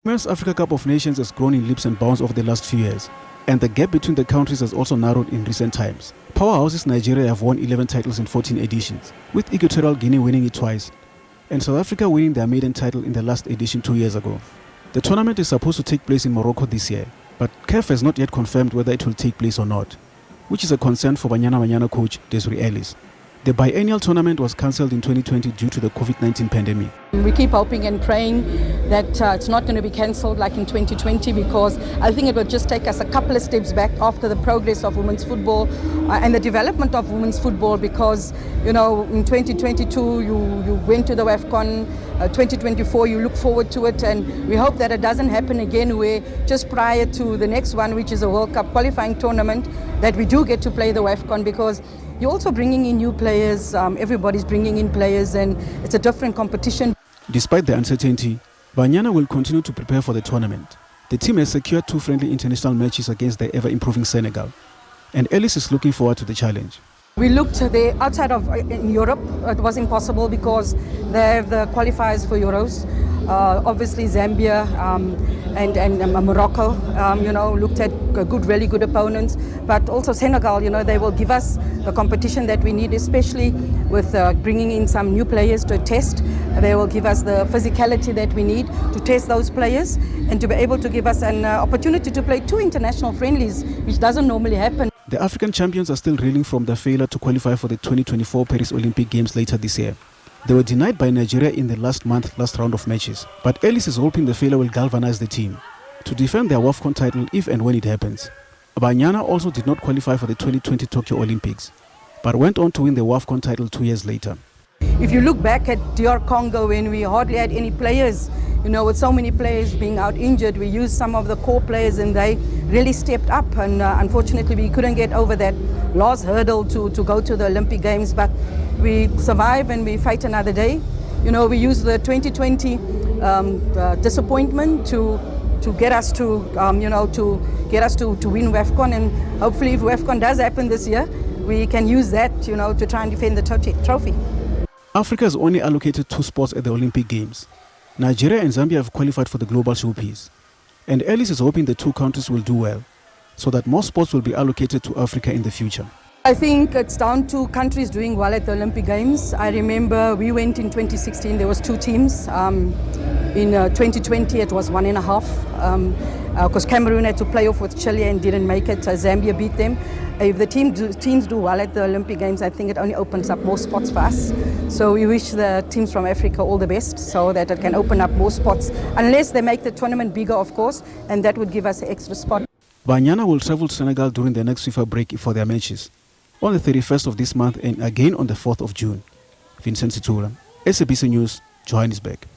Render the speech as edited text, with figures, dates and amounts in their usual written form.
Women's Africa Cup of Nations has grown in leaps and bounds over the last few years, and the gap between the countries has also narrowed in recent times. Powerhouses Nigeria have won 11 titles in 14 editions, with Equatorial Guinea winning it twice, and South Africa winning their maiden title in the last edition 2 years ago. The tournament is supposed to take place in Morocco this year, but CAF has not yet confirmed whether it will take place or not, which is a concern for Banyana Banyana coach Desiree Ellis. The biennial tournament was cancelled in 2020 due to the COVID-19 pandemic. We keep hoping and praying that it's not going to be cancelled like in 2020, because I think it will just take us a couple of steps back after the progress of women's football and the development of women's football, because, you know, in 2022 you went to the WAFCON, 2024 you look forward to it, and we hope that it doesn't happen again where just prior to the next one, which is a World Cup qualifying tournament, that we do get to play the WAFCON, because you're also bringing in new players, everybody's bringing in players, and it's a different competition. Despite the uncertainty, Banyana will continue to prepare for the tournament. The team has secured 2 friendly international matches against the ever-improving Senegal, and Ellis is looking forward to the challenge. We looked there outside of in Europe. It was impossible because they have the qualifiers for Euros. Obviously Zambia and Morocco, looked at really good opponents. But also Senegal, they will give us the competition that we need, especially with bringing in some new players to test. They will give us the physicality that we need to test those players and to be able to give us an opportunity to play 2 international friendlies, which doesn't normally happen. The African champions are still reeling from their failure to qualify for the 2024 Paris Olympic Games later this year. They were denied by Nigeria in the last round of matches, but Ellis is hoping the failure will galvanize the team to defend their WAFCON title if and when it happens. Banyana also did not qualify for the 2020 Tokyo Olympics, but went on to win the WAFCON title 2 years later. If you look back at DR Congo, when we hardly had any players, with so many players being out injured, we used some of the core players and they really stepped up, and unfortunately we couldn't get over that last hurdle to go to the Olympic Games, but we survive and we fight another day. We use the 2020 disappointment to get us to win WAFCON, and hopefully if WAFCON does happen this year, we can use that to try and defend the trophy. Africa has only allocated 2 spots at the Olympic Games. Nigeria and Zambia have qualified for the global showpiece, and Ellis is hoping the 2 countries will do well, so that more spots will be allocated to Africa in the future. I think it's down to countries doing well at the Olympic Games. I remember we went in 2016, there was 2 teams. In 2020 it was 1.5, because Cameroon had to play off with Chile and didn't make it. Zambia beat them. If the teams do well at the Olympic Games, I think it only opens up more spots for us. So we wish the teams from Africa all the best, so that it can open up more spots, unless they make the tournament bigger, of course, and that would give us an extra spot. Banyana will travel to Senegal during the next FIFA break for their matches, on the 31st of this month and again on the 4th of June. Vincent Situla, SABC News, Johannesburg.